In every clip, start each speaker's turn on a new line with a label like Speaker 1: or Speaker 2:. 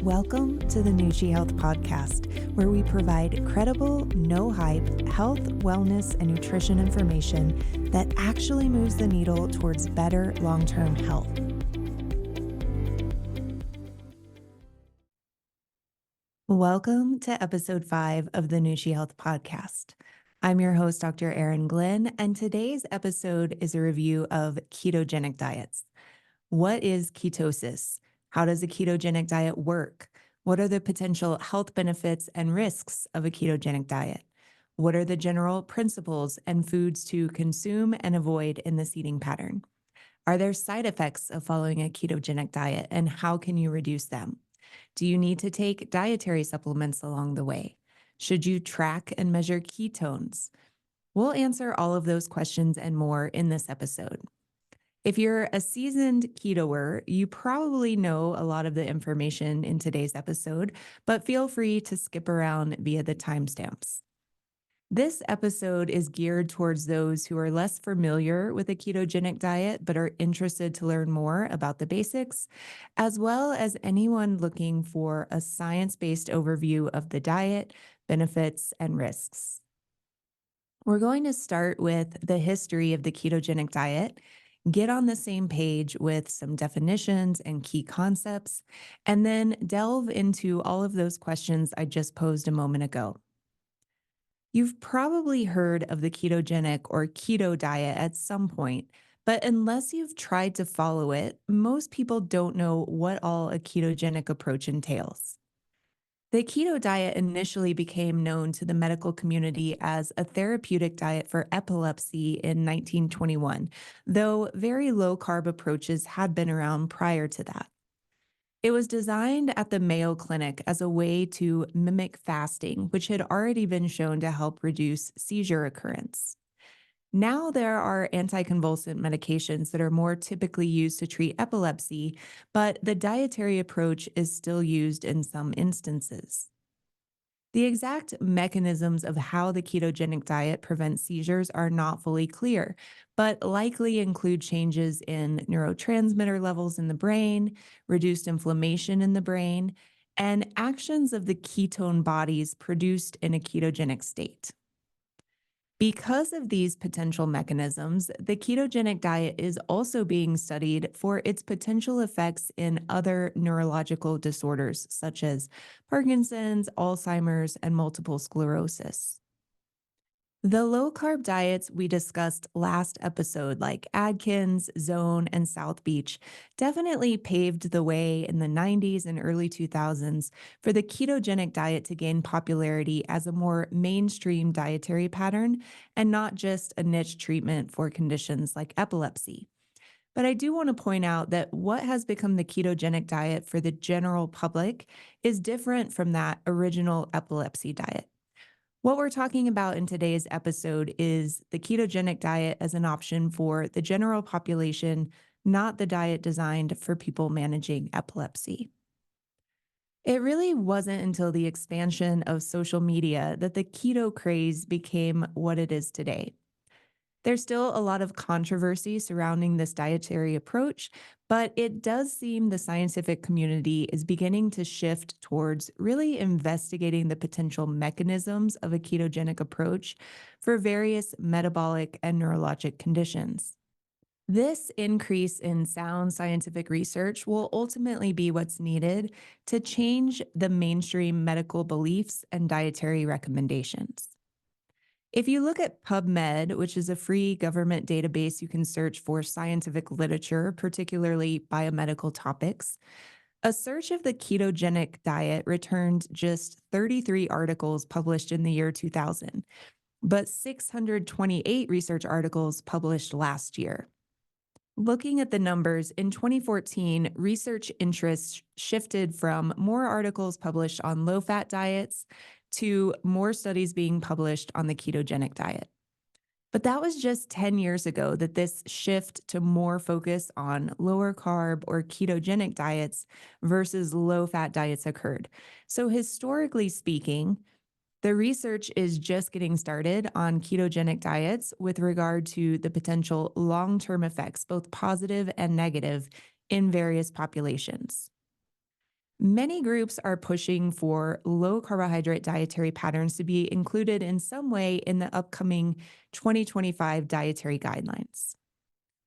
Speaker 1: Welcome to the Nushi Health Podcast, where we provide credible, no-hype health, wellness, and nutrition information that actually moves the needle towards better long-term health. Welcome to episode 5 of the Nushi Health Podcast. I'm your host, Dr. Erin Glenn, and today's episode is a review of ketogenic diets. What is ketosis? How does a ketogenic diet work? What are the potential health benefits and risks of a ketogenic diet? What are the general principles and foods to consume and avoid in this eating pattern? Are there side effects of following a ketogenic diet, and how can you reduce them? Do you need to take dietary supplements along the way? Should you track and measure ketones? We'll answer all of those questions and more in this episode. If you're a seasoned ketoer, you probably know a lot of the information in today's episode, but feel free to skip around via the timestamps. This episode is geared towards those who are less familiar with a ketogenic diet but are interested to learn more about the basics, as well as anyone looking for a science-based overview of the diet, benefits, and risks. We're going to start with the history of the ketogenic diet, get on the same page with some definitions and key concepts, and then delve into all of those questions I just posed a moment ago. You've probably heard of the ketogenic or keto diet at some point, but unless you've tried to follow it, most people don't know what all a ketogenic approach entails. The keto diet initially became known to the medical community as a therapeutic diet for epilepsy in 1921, though very low-carb approaches had been around prior to that. It was designed at the Mayo Clinic as a way to mimic fasting, which had already been shown to help reduce seizure occurrence. Now there are anticonvulsant medications that are more typically used to treat epilepsy, but the dietary approach is still used in some instances. The exact mechanisms of how the ketogenic diet prevents seizures are not fully clear, but likely include changes in neurotransmitter levels in the brain, reduced inflammation in the brain, and actions of the ketone bodies produced in a ketogenic state. Because of these potential mechanisms, the ketogenic diet is also being studied for its potential effects in other neurological disorders, such as Parkinson's, Alzheimer's, and multiple sclerosis. The low-carb diets we discussed last episode, like Atkins, Zone, and South Beach, definitely paved the way in the 90s and early 2000s for the ketogenic diet to gain popularity as a more mainstream dietary pattern and not just a niche treatment for conditions like epilepsy. But I do want to point out that what has become the ketogenic diet for the general public is different from that original epilepsy diet. What we're talking about in today's episode is the ketogenic diet as an option for the general population, not the diet designed for people managing epilepsy. It really wasn't until the expansion of social media that the keto craze became what it is today. There's still a lot of controversy surrounding this dietary approach, but it does seem the scientific community is beginning to shift towards really investigating the potential mechanisms of a ketogenic approach for various metabolic and neurologic conditions. This increase in sound scientific research will ultimately be what's needed to change the mainstream medical beliefs and dietary recommendations. If you look at PubMed, which is a free government database you can search for scientific literature, particularly biomedical topics, a search of the ketogenic diet returned just 33 articles published in the year 2000, but 628 research articles published last year. Looking at the numbers, in 2014, research interests shifted from more articles published on low-fat diets to more studies being published on the ketogenic diet. But that was just 10 years ago that this shift to more focus on lower carb or ketogenic diets versus low-fat diets occurred. So historically speaking, the research is just getting started on ketogenic diets with regard to the potential long-term effects, both positive and negative, in various populations. Many groups are pushing for low carbohydrate dietary patterns to be included in some way in the upcoming 2025 dietary guidelines.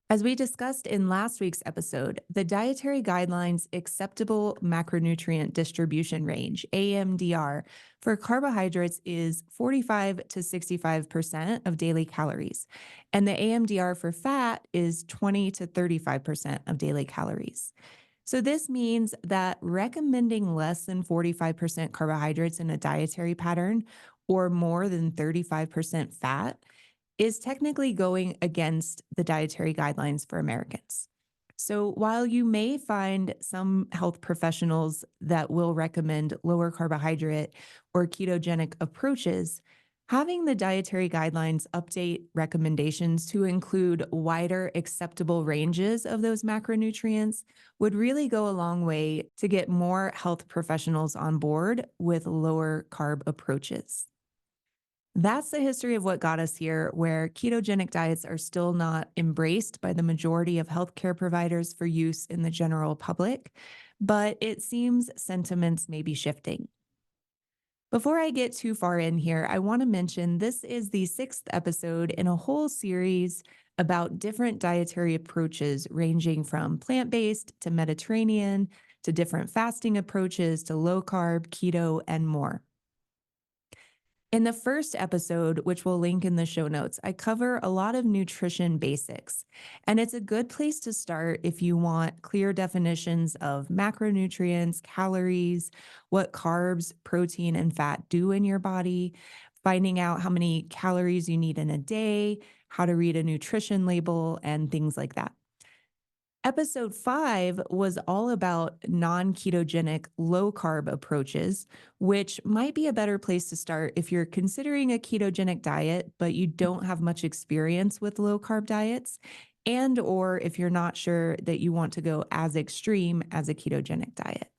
Speaker 1: As we discussed in last week's episode, the Dietary Guidelines Acceptable Macronutrient Distribution Range, AMDR, for carbohydrates is 45 to 65% of daily calories, and the AMDR for fat is 20 to 35% of daily calories. So, this means that recommending less than 45% carbohydrates in a dietary pattern or more than 35% fat is technically going against the dietary guidelines for Americans. So, while you may find some health professionals that will recommend lower carbohydrate or ketogenic approaches, having the dietary guidelines update recommendations to include wider acceptable ranges of those macronutrients would really go a long way to get more health professionals on board with lower carb approaches. That's the history of what got us here, where ketogenic diets are still not embraced by the majority of healthcare providers for use in the general public, but it seems sentiments may be shifting. Before I get too far in here, I want to mention this is the sixth episode in a whole series about different dietary approaches, ranging from plant based to Mediterranean to different fasting approaches to low carb, keto, and more. In the first episode, which we'll link in the show notes, I cover a lot of nutrition basics, and it's a good place to start if you want clear definitions of macronutrients, calories, what carbs, protein, and fat do in your body, finding out how many calories you need in a day, how to read a nutrition label, and things like that. Episode 5 was all about non ketogenic, low carb approaches, which might be a better place to start if you're considering a ketogenic diet, but you don't have much experience with low carb diets, and or if you're not sure that you want to go as extreme as a ketogenic diet.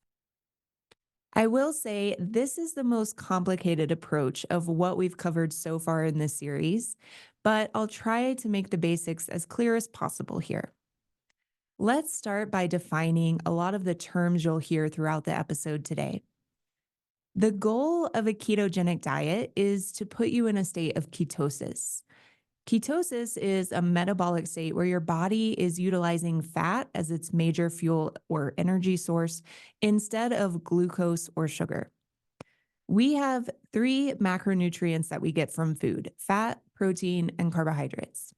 Speaker 1: I will say this is the most complicated approach of what we've covered so far in this series, but I'll try to make the basics as clear as possible here. Let's start by defining a lot of the terms you'll hear throughout the episode today. The goal of a ketogenic diet is to put you in a state of ketosis. Ketosis is a metabolic state where your body is utilizing fat as its major fuel or energy source instead of glucose or sugar. We have three macronutrients that we get from food: fat, protein, and carbohydrates.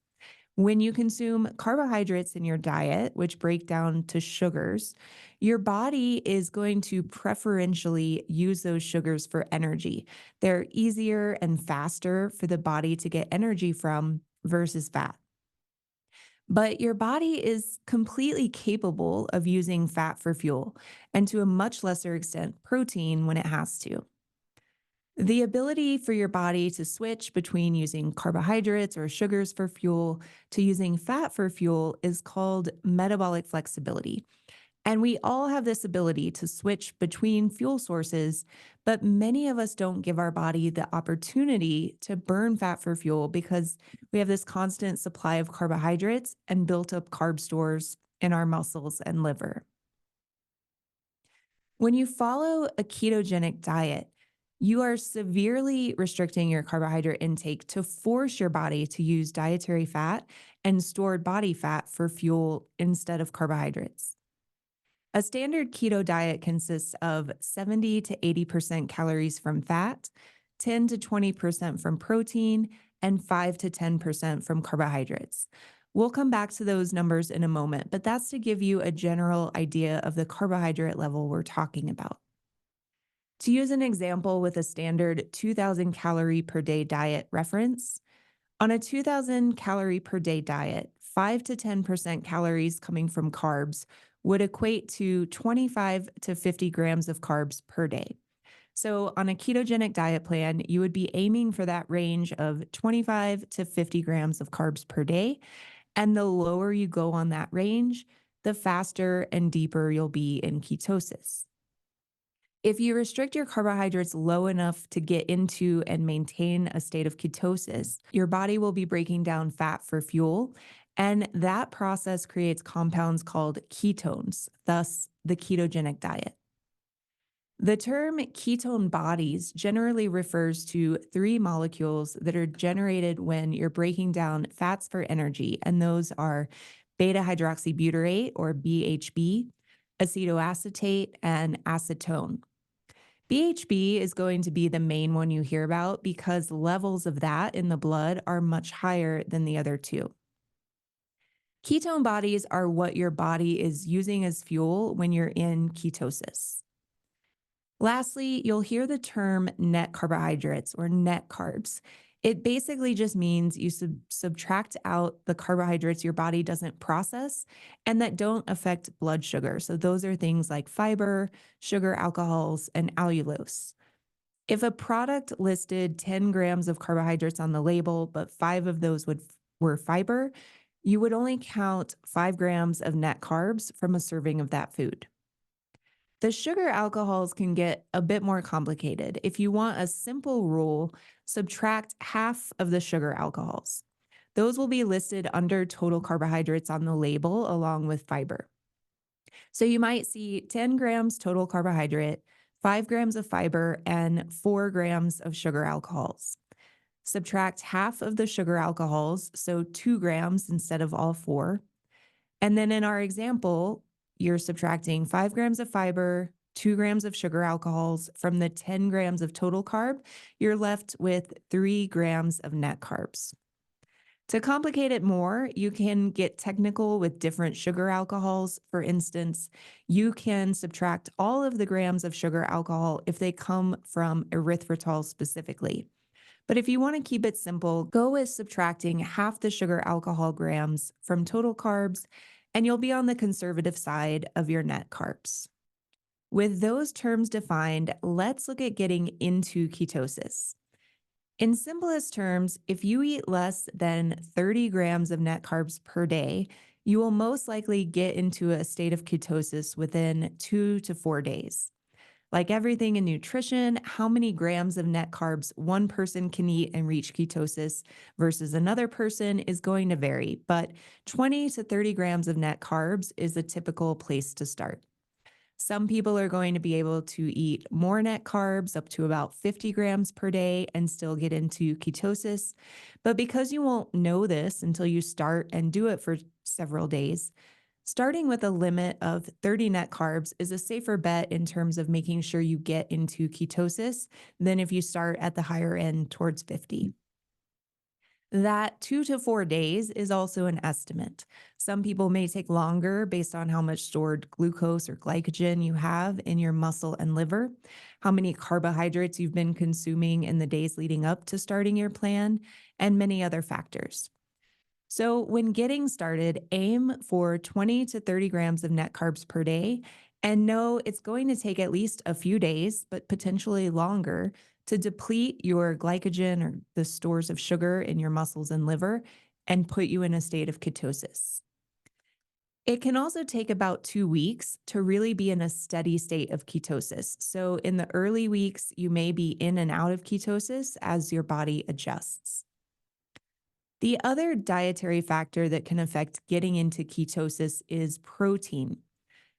Speaker 1: When you consume carbohydrates in your diet, which break down to sugars, your body is going to preferentially use those sugars for energy. They're easier and faster for the body to get energy from versus fat. But your body is completely capable of using fat for fuel, and to a much lesser extent, protein when it has to. The ability for your body to switch between using carbohydrates or sugars for fuel to using fat for fuel is called metabolic flexibility. And we all have this ability to switch between fuel sources, but many of us don't give our body the opportunity to burn fat for fuel because we have this constant supply of carbohydrates and built up carb stores in our muscles and liver. When you follow a ketogenic diet, you are severely restricting your carbohydrate intake to force your body to use dietary fat and stored body fat for fuel instead of carbohydrates. A standard keto diet consists of 70 to 80% calories from fat, 10 to 20% from protein, and 5 to 10% from carbohydrates. We'll come back to those numbers in a moment, but that's to give you a general idea of the carbohydrate level we're talking about. To use an example with a standard 2,000 calorie per day diet reference, on a 2,000 calorie per day diet, 5 to 10% calories coming from carbs would equate to 25 to 50 grams of carbs per day. So on a ketogenic diet plan, you would be aiming for that range of 25 to 50 grams of carbs per day. And the lower you go on that range, the faster and deeper you'll be in ketosis. If you restrict your carbohydrates low enough to get into and maintain a state of ketosis, your body will be breaking down fat for fuel, and that process creates compounds called ketones, thus the ketogenic diet. The term ketone bodies generally refers to three molecules that are generated when you're breaking down fats for energy, and those are beta hydroxybutyrate or BHB, acetoacetate, and acetone. BHB is going to be the main one you hear about because levels of that in the blood are much higher than the other two. Ketone bodies are what your body is using as fuel when you're in ketosis. Lastly, you'll hear the term net carbohydrates or net carbs. It basically just means you subtract out the carbohydrates your body doesn't process and that don't affect blood sugar. So, those are things like fiber, sugar alcohols, and allulose. If a product listed 10 grams of carbohydrates on the label, but five of those were fiber, you would only count 5 grams of net carbs from a serving of that food. The sugar alcohols can get a bit more complicated. If you want a simple rule, subtract half of the sugar alcohols. Those will be listed under total carbohydrates on the label along with fiber. So you might see 10 grams total carbohydrate, 5 grams of fiber, and 4 grams of sugar alcohols. Subtract half of the sugar alcohols, so 2 grams instead of all four. And then in our example, you're subtracting 5 grams of fiber, 2 grams of sugar alcohols from the 10 grams of total carb. You're left with 3 grams of net carbs. To complicate it more, you can get technical with different sugar alcohols. For instance, you can subtract all of the grams of sugar alcohol if they come from erythritol specifically. But if you want to keep it simple, go with subtracting half the sugar alcohol grams from total carbs, and you'll be on the conservative side of your net carbs. With those terms defined, let's look at getting into ketosis. In simplest terms, if you eat less than 30 grams of net carbs per day, you will most likely get into a state of ketosis within 2 to 4 days. Like everything in nutrition, how many grams of net carbs one person can eat and reach ketosis versus another person is going to vary, but 20 to 30 grams of net carbs is a typical place to start. Some people are going to be able to eat more net carbs, up to about 50 grams per day, and still get into ketosis. But because you won't know this until you start and do it for several days, starting with a limit of 30 net carbs is a safer bet in terms of making sure you get into ketosis than if you start at the higher end towards 50. That 2 to 4 days is also an estimate. Some people may take longer based on how much stored glucose or glycogen you have in your muscle and liver, how many carbohydrates you've been consuming in the days leading up to starting your plan, and many other factors. So, when getting started, aim for 20 to 30 grams of net carbs per day and know it's going to take at least a few days, but potentially longer, to deplete your glycogen or the stores of sugar in your muscles and liver and put you in a state of ketosis. It can also take about 2 weeks to really be in a steady state of ketosis. So, in the early weeks, you may be in and out of ketosis as your body adjusts. The other dietary factor that can affect getting into ketosis is protein.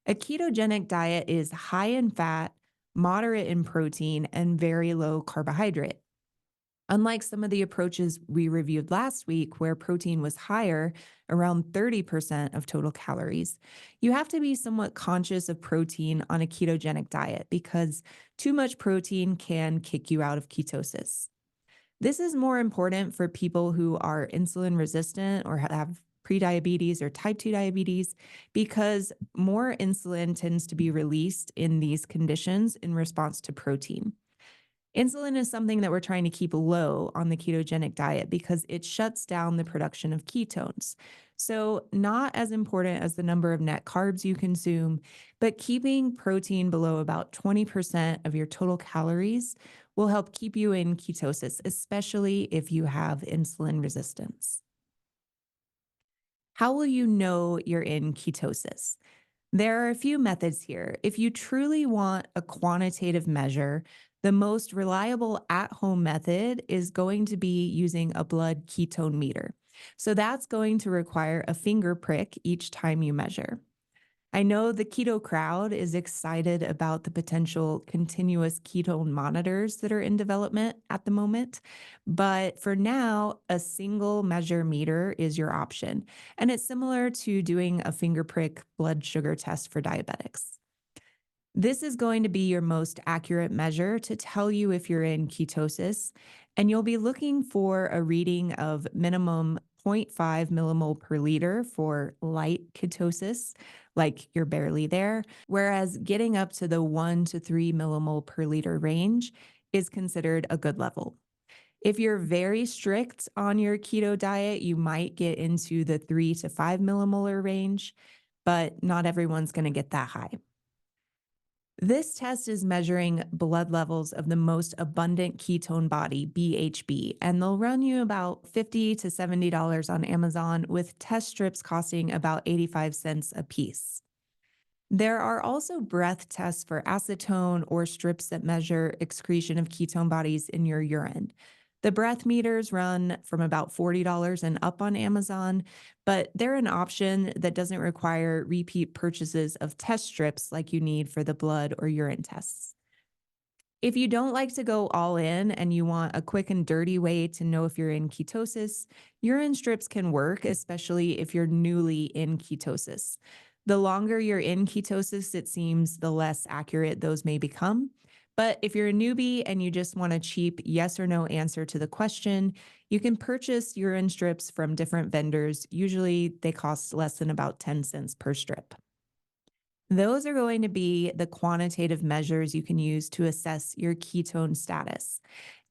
Speaker 1: A ketogenic diet is high in fat, moderate in protein, and very low carbohydrate. Unlike some of the approaches we reviewed last week, where protein was higher, around 30% of total calories, you have to be somewhat conscious of protein on a ketogenic diet because too much protein can kick you out of ketosis. This is more important for people who are insulin resistant or have prediabetes or type 2 diabetes because more insulin tends to be released in these conditions in response to protein. Insulin is something that we're trying to keep low on the ketogenic diet because it shuts down the production of ketones. So, not as important as the number of net carbs you consume, but keeping protein below about 20% of your total calories will help keep you in ketosis, especially if you have insulin resistance. How will you know you're in ketosis? There are a few methods here. If you truly want a quantitative measure, the most reliable at home method is going to be using a blood ketone meter. So that's going to require a finger prick each time you measure. I know the keto crowd is excited about the potential continuous ketone monitors that are in development at the moment. But for now, a single measure meter is your option. And it's similar to doing a finger prick blood sugar test for diabetics. This is going to be your most accurate measure to tell you if you're in ketosis, and you'll be looking for a reading of minimum zero point 0.5 millimole per liter for light ketosis, like you're barely there, whereas getting up to the 1 to 3 millimole per liter range is considered a good level. If you're very strict on your keto diet, you might get into the 3 to 5 millimolar range, but not everyone's going to get that high. This test is measuring blood levels of the most abundant ketone body, BHB, and they'll run you about $50 to $70 on Amazon, with test strips costing about 85 cents a piece. There are also breath tests for acetone or strips that measure excretion of ketone bodies in your urine. The breath meters run from about $40 and up on Amazon, but they're an option that doesn't require repeat purchases of test strips like you need for the blood or urine tests. If you don't like to go all in and you want a quick and dirty way to know if you're in ketosis, urine strips can work, especially if you're newly in ketosis. The longer you're in ketosis, it seems the less accurate those may become. But if you're a newbie and you just want a cheap yes or no answer to the question, you can purchase urine strips from different vendors. Usually they cost less than about 10 cents per strip. Those are going to be the quantitative measures you can use to assess your ketone status.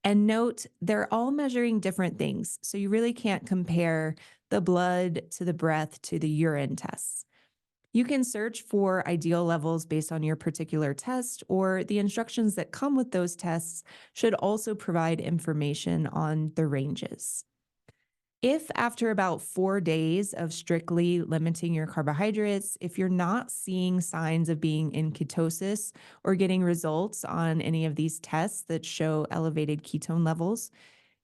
Speaker 1: And note, they're all measuring different things. So you really can't compare the blood to the breath to the urine tests. You can search for ideal levels based on your particular test, or the instructions that come with those tests should also provide information on the ranges. If after about 4 days of strictly limiting your carbohydrates, if you're not seeing signs of being in ketosis or getting results on any of these tests that show elevated ketone levels,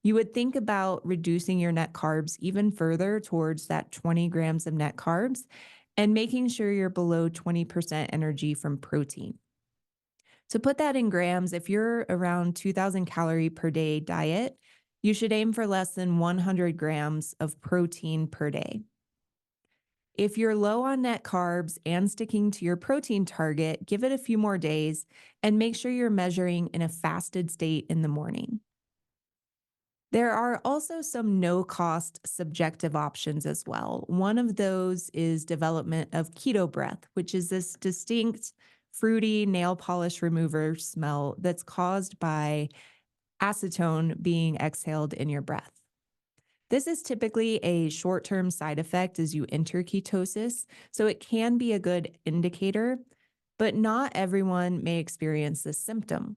Speaker 1: you would think about reducing your net carbs even further towards that 20 grams of net carbs and making sure you're below 20% energy from protein. To put that in grams, if you're around 2,000 calorie per day diet, you should aim for less than 100 grams of protein per day. If you're low on net carbs and sticking to your protein target, give it a few more days and make sure you're measuring in a fasted state in the morning. There are also some no-cost subjective options as well. One of those is development of keto breath, which is this distinct fruity nail polish remover smell that's caused by acetone being exhaled in your breath. This is typically a short-term side effect as you enter ketosis, so it can be a good indicator, but not everyone may experience this symptom.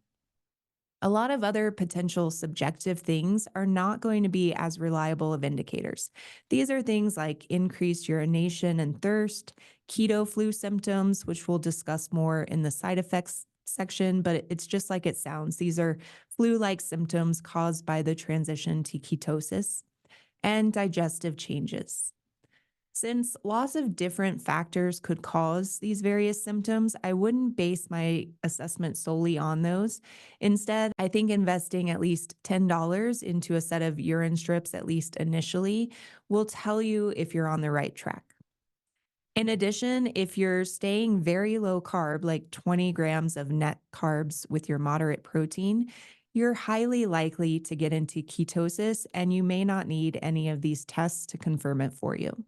Speaker 1: A lot of other potential subjective things are not going to be as reliable of indicators. These are things like increased urination and thirst, keto flu symptoms, which we'll discuss more in the side effects section, but it's just like it sounds. These are flu-like symptoms caused by the transition to ketosis, and digestive changes. Since lots of different factors could cause these various symptoms, I wouldn't base my assessment solely on those. Instead, I think investing at least $10 into a set of urine strips, at least initially, will tell you if you're on the right track. In addition, if you're staying very low carb, like 20 grams of net carbs with your moderate protein, you're highly likely to get into ketosis, and you may not need any of these tests to confirm it for you.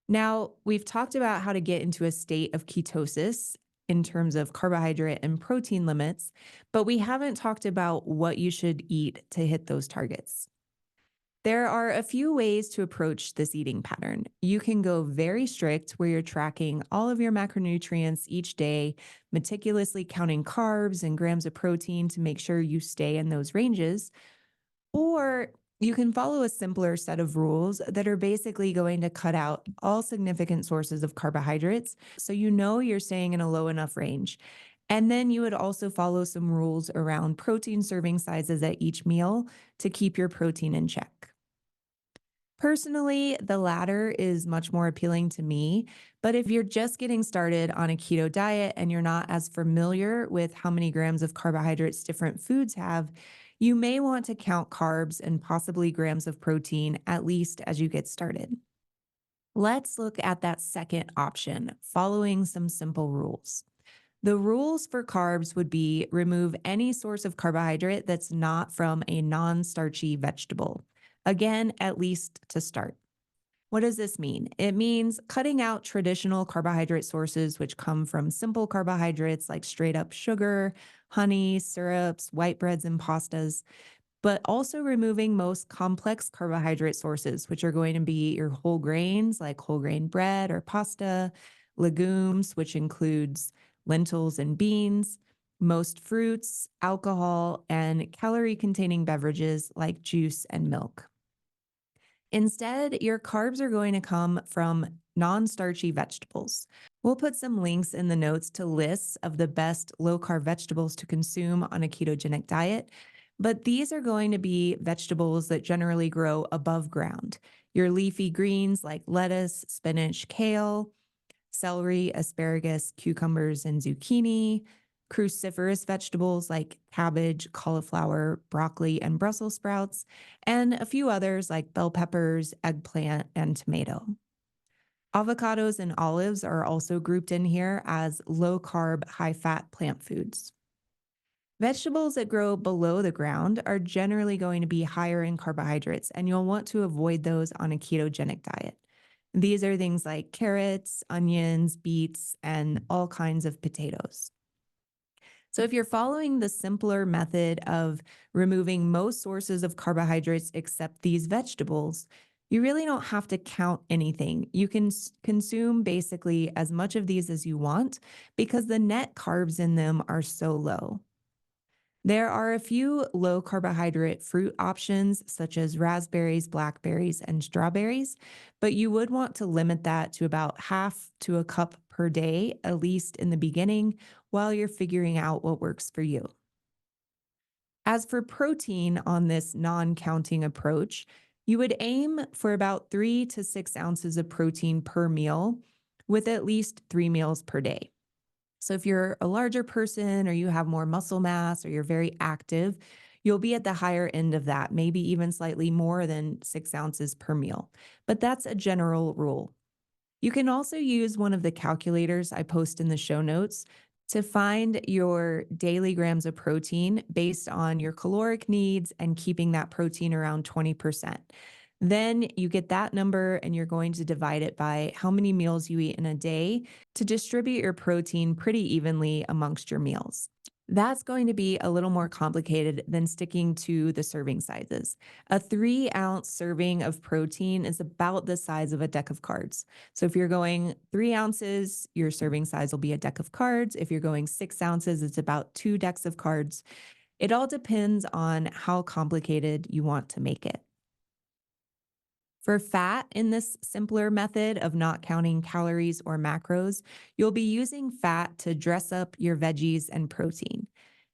Speaker 1: Now, we've talked about how to get into a state of ketosis in terms of carbohydrate and protein limits, but we haven't talked about what you should eat to hit those targets. There are a few ways to approach this eating pattern. You can go very strict, where you're tracking all of your macronutrients each day, meticulously counting carbs and grams of protein to make sure you stay in those ranges. Or you can follow a simpler set of rules that are basically going to cut out all significant sources of carbohydrates, so you know you're staying in a low enough range. And then you would also follow some rules around protein serving sizes at each meal to keep your protein in check. Personally, the latter is much more appealing to me. But if you're just getting started on a keto diet and you're not as familiar with how many grams of carbohydrates different foods have, you may want to count carbs and possibly grams of protein, at least as you get started. Let's look at that second option, following some simple rules. The rules for carbs would be remove any source of carbohydrate that's not from a non starchy vegetable. Again, at least to start. What does this mean? It means cutting out traditional carbohydrate sources, which come from simple carbohydrates like straight up sugar, honey, syrups, white breads, and pastas, but also removing most complex carbohydrate sources, which are going to be your whole grains like whole grain bread or pasta, legumes, which includes lentils and beans, most fruits, alcohol, and calorie containing beverages like juice and milk. Instead, your carbs are going to come from non starchy vegetables. We'll put some links in the notes to lists of the best low carb vegetables to consume on a ketogenic diet, but these are going to be vegetables that generally grow above ground. Your leafy greens like lettuce, spinach, kale, celery, asparagus, cucumbers, and zucchini, cruciferous vegetables like cabbage, cauliflower, broccoli, and Brussels sprouts, and a few others like bell peppers, eggplant, and tomato. Avocados and olives are also grouped in here as low carb, high fat plant foods. Vegetables that grow below the ground are generally going to be higher in carbohydrates, and you'll want to avoid those on a ketogenic diet. These are things like carrots, onions, beets, and all kinds of potatoes. So, if you're following the simpler method of removing most sources of carbohydrates except these vegetables, you really don't have to count anything. You can consume basically as much of these as you want because the net carbs in them are so low. There are a few low carbohydrate fruit options, such as raspberries, blackberries, and strawberries, but you would want to limit that to about half to a cup per day, at least in the beginning, while you're figuring out what works for you. As for protein on this non counting approach, you would aim for about 3 to 6 ounces of protein per meal, with at least 3 meals per day. So if you're a larger person or you have more muscle mass or you're very active, you'll be at the higher end of that, maybe even slightly more than 6 ounces per meal. But that's a general rule. You can also use one of the calculators I post in the show notes to find your daily grams of protein based on your caloric needs and keeping that protein around 20%. Then you get that number and you're going to divide it by how many meals you eat in a day to distribute your protein pretty evenly amongst your meals. That's going to be a little more complicated than sticking to the serving sizes. A 3 ounce serving of protein is about the size of a deck of cards. So if you're going 3 ounces, your serving size will be a deck of cards. If you're going 6 ounces, it's about 2 decks of cards. It all depends on how complicated you want to make it. For fat in this simpler method of not counting calories or macros, you'll be using fat to dress up your veggies and protein.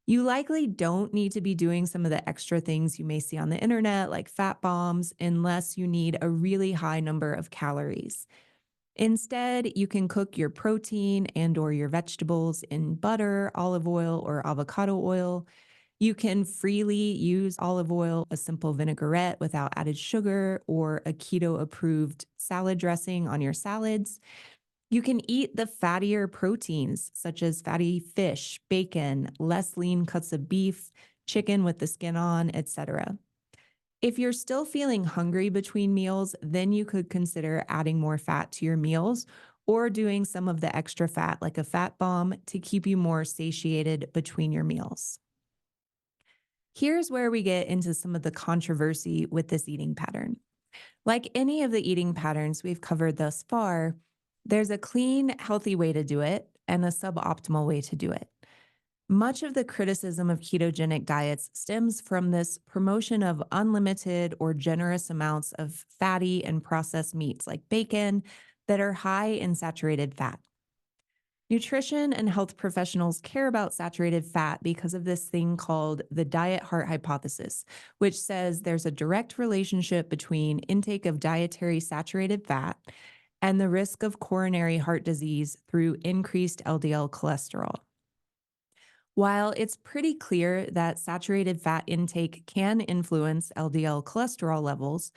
Speaker 1: You likely don't need to be doing some of the extra things you may see on the internet, like fat bombs, unless you need a really high number of calories. Instead, you can cook your protein and or your vegetables in butter, olive oil, or avocado oil. You can freely use olive oil, a simple vinaigrette without added sugar, or a keto approved salad dressing on your salads. You can eat the fattier proteins, such as fatty fish, bacon, less lean cuts of beef, chicken with the skin on, etc. If you're still feeling hungry between meals, then you could consider adding more fat to your meals or doing some of the extra fat like a fat bomb to keep you more satiated between your meals. Here's where we get into some of the controversy with this eating pattern. Like any of the eating patterns we've covered thus far, there's a clean, healthy way to do it and a suboptimal way to do it. Much of the criticism of ketogenic diets stems from this promotion of unlimited or generous amounts of fatty and processed meats like bacon that are high in saturated fat. Nutrition and health professionals care about saturated fat because of this thing called the diet heart hypothesis, which says there's a direct relationship between intake of dietary saturated fat and the risk of coronary heart disease through increased LDL cholesterol. While it's pretty clear that saturated fat intake can influence LDL cholesterol levels,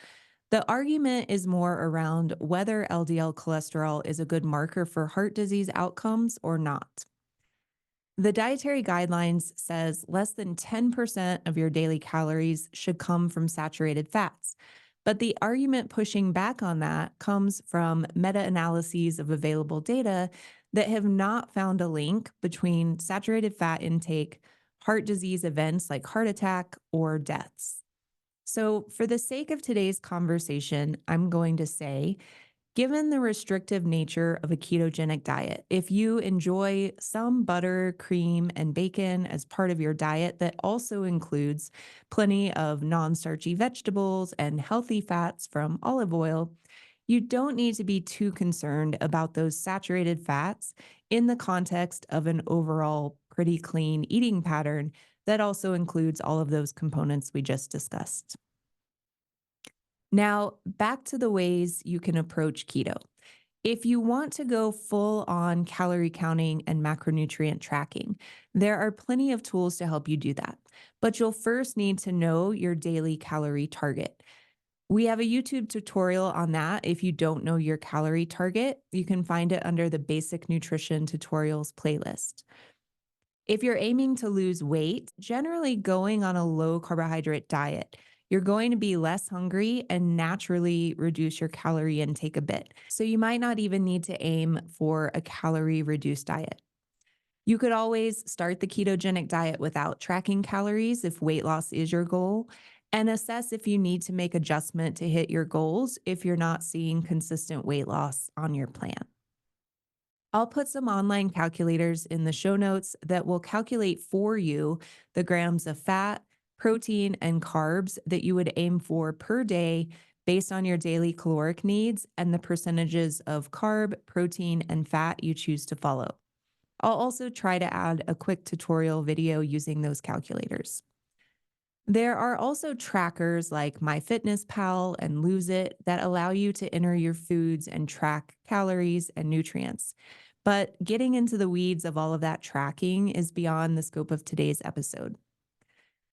Speaker 1: the argument is more around whether LDL cholesterol is a good marker for heart disease outcomes or not. The dietary guidelines says less than 10% of your daily calories should come from saturated fats. But the argument pushing back on that comes from meta-analyses of available data that have not found a link between saturated fat intake, heart disease events like heart attack, or deaths. So, for the sake of today's conversation, I'm going to say, given the restrictive nature of a ketogenic diet, if you enjoy some butter, cream, and bacon as part of your diet that also includes plenty of non starchy vegetables and healthy fats from olive oil, you don't need to be too concerned about those saturated fats in the context of an overall pretty clean eating pattern that also includes all of those components we just discussed. Now, back to the ways you can approach keto. If you want to go full on calorie counting and macronutrient tracking, there are plenty of tools to help you do that. But you'll first need to know your daily calorie target. We have a YouTube tutorial on that. If you don't know your calorie target, you can find it under the Basic Nutrition Tutorials playlist. If you're aiming to lose weight, generally going on a low carbohydrate diet, you're going to be less hungry and naturally reduce your calorie intake a bit. So you might not even need to aim for a calorie reduced diet. You could always start the ketogenic diet without tracking calories if weight loss is your goal, and assess if you need to make adjustment to hit your goals if you're not seeing consistent weight loss on your plan. I'll put some online calculators in the show notes that will calculate for you the grams of fat, protein, and carbs that you would aim for per day based on your daily caloric needs and the percentages of carb, protein, and fat you choose to follow. I'll also try to add a quick tutorial video using those calculators. There are also trackers like MyFitnessPal and Lose It that allow you to enter your foods and track calories and nutrients. But getting into the weeds of all of that tracking is beyond the scope of today's episode.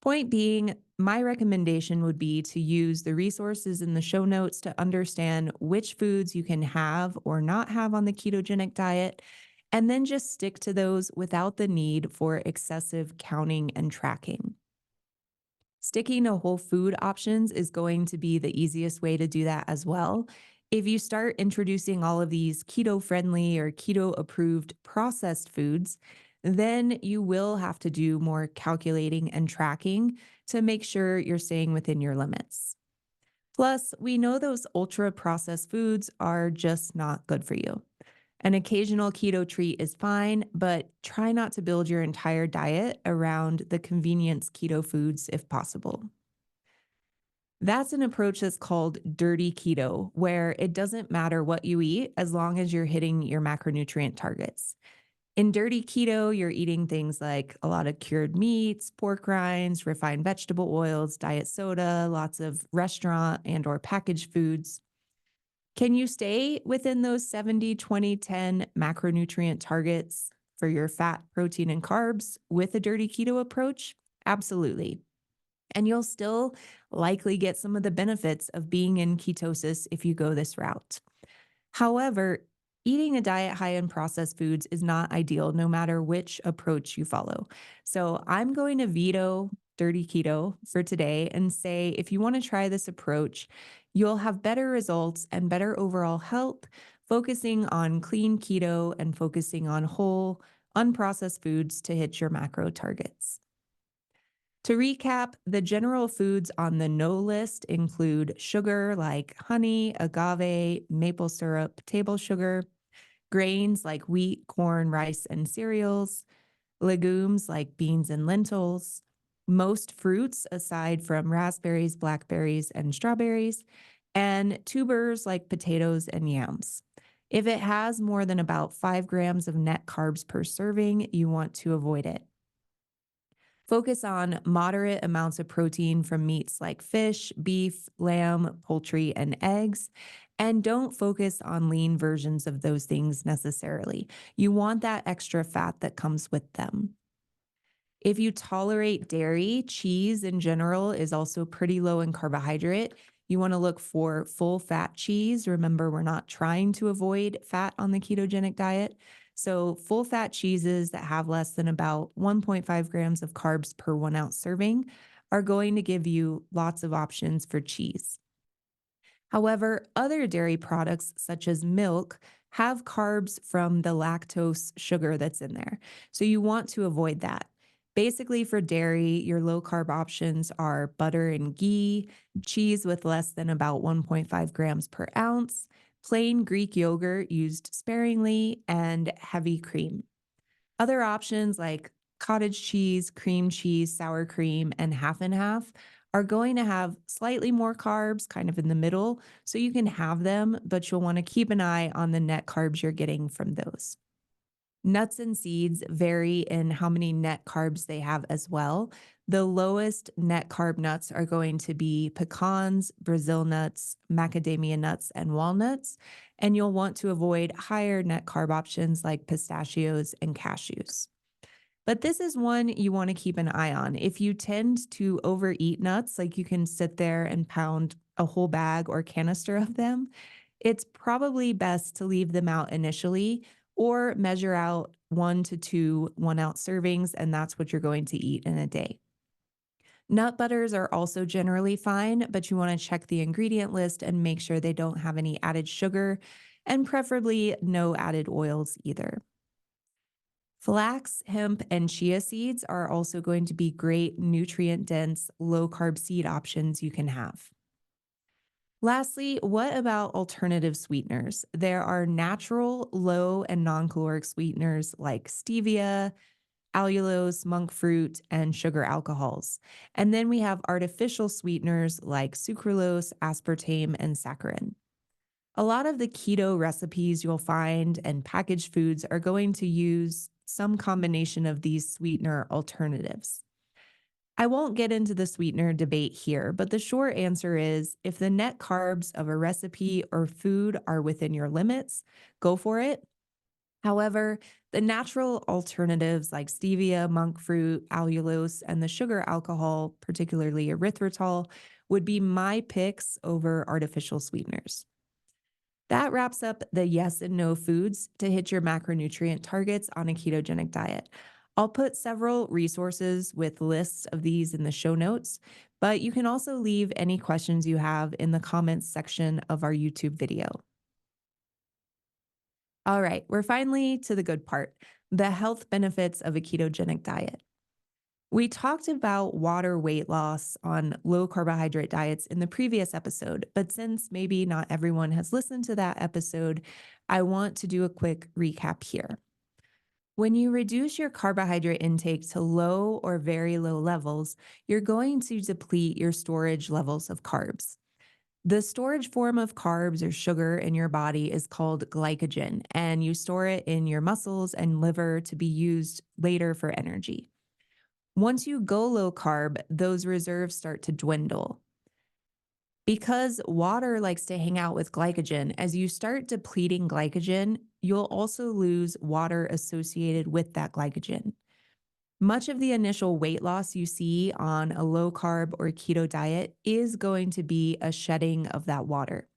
Speaker 1: Point being, my recommendation would be to use the resources in the show notes to understand which foods you can have or not have on the ketogenic diet, and then just stick to those without the need for excessive counting and tracking. Sticking to whole food options is going to be the easiest way to do that as well. If you start introducing all of these keto friendly or keto approved processed foods, then you will have to do more calculating and tracking to make sure you're staying within your limits. Plus, we know those ultra processed foods are just not good for you. An occasional keto treat is fine, but try not to build your entire diet around the convenience keto foods if possible. That's an approach that's called dirty keto, where it doesn't matter what you eat as long as you're hitting your macronutrient targets. In dirty keto, you're eating things like a lot of cured meats, pork rinds, refined vegetable oils, diet soda, lots of restaurant and or packaged foods. Can you stay within those 70-20-10 macronutrient targets for your fat, protein, and carbs with a dirty keto approach? Absolutely. And you'll still likely get some of the benefits of being in ketosis if you go this route. However, eating a diet high in processed foods is not ideal no matter which approach you follow. So I'm going to veto dirty keto for today and say if you want to try this approach, you'll have better results and better overall health, focusing on clean keto and focusing on whole, unprocessed foods to hit your macro targets. To recap, the general foods on the no list include sugar like honey, agave, maple syrup, table sugar, grains like wheat, corn, rice, and cereals, legumes like beans and lentils, most fruits aside from raspberries, blackberries, and strawberries, and tubers like potatoes and yams. If it has more than about 5 grams of net carbs per serving, you want to avoid it. Focus on moderate amounts of protein from meats like fish, beef, lamb, poultry, and eggs. And don't focus on lean versions of those things necessarily. You want that extra fat that comes with them. If you tolerate dairy, cheese in general is also pretty low in carbohydrate. You want to look for full fat cheese. Remember, we're not trying to avoid fat on the ketogenic diet. So, full fat cheeses that have less than about 1.5 grams of carbs per 1 ounce serving are going to give you lots of options for cheese. However, other dairy products, such as milk, have carbs from the lactose sugar that's in there. So you want to avoid that. Basically, for dairy, your low carb options are butter and ghee, cheese with less than about 1.5 grams per ounce, plain Greek yogurt used sparingly, and heavy cream. Other options like cottage cheese, cream cheese, sour cream, and half and half are going to have slightly more carbs, kind of in the middle. So you can have them, but you'll want to keep an eye on the net carbs you're getting from those. Nuts and seeds vary in how many net carbs they have as well. The lowest net carb nuts are going to be pecans, Brazil nuts, macadamia nuts, and walnuts. And you'll want to avoid higher net carb options like pistachios and cashews. But this is one you want to keep an eye on. If you tend to overeat nuts, like you can sit there and pound a whole bag or canister of them, it's probably best to leave them out initially or measure out 1 to 2 1 ounce servings, and that's what you're going to eat in a day. Nut butters are also generally fine, but you want to check the ingredient list and make sure they don't have any added sugar and preferably no added oils either. Flax, hemp, and chia seeds are also going to be great nutrient dense, low carb seed options you can have. Lastly, what about alternative sweeteners? There are natural, low, and non caloric sweeteners like stevia, allulose, monk fruit, and sugar alcohols. And then we have artificial sweeteners like sucralose, aspartame, and saccharin. A lot of the keto recipes you'll find and packaged foods are going to use some combination of these sweetener alternatives. I won't get into the sweetener debate here, but the short answer is if the net carbs of a recipe or food are within your limits, go for it. However, the natural alternatives like stevia, monk fruit, allulose, and the sugar alcohol, particularly erythritol, would be my picks over artificial sweeteners. That wraps up the yes and no foods to hit your macronutrient targets on a ketogenic diet. I'll put several resources with lists of these in the show notes, but you can also leave any questions you have in the comments section of our YouTube video. All right, we're finally to the good part, the health benefits of a ketogenic diet. We talked about water weight loss on low carbohydrate diets in the previous episode, but since maybe not everyone has listened to that episode, I want to do a quick recap here. When you reduce your carbohydrate intake to low or very low levels, you're going to deplete your storage levels of carbs. The storage form of carbs or sugar in your body is called glycogen, and you store it in your muscles and liver to be used later for energy. Once you go low carb, those reserves start to dwindle. Because water likes to hang out with glycogen, as you start depleting glycogen, you'll also lose water associated with that glycogen. Much of the initial weight loss you see on a low carb or keto diet is going to be a shedding of that water.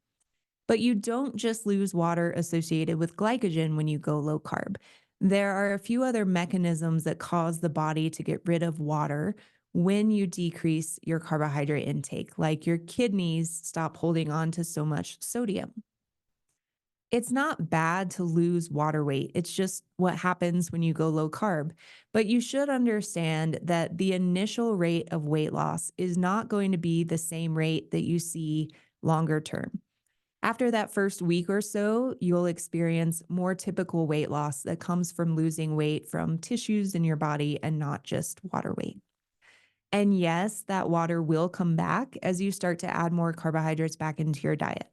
Speaker 1: But you don't just lose water associated with glycogen when you go low carb. There are a few other mechanisms that cause the body to get rid of water when you decrease your carbohydrate intake, like your kidneys stop holding on to so much sodium. It's not bad to lose water weight. It's just what happens when you go low carb. But you should understand that the initial rate of weight loss is not going to be the same rate that you see longer term. After that first week or so, you'll experience more typical weight loss that comes from losing weight from tissues in your body and not just water weight. And yes, that water will come back as you start to add more carbohydrates back into your diet.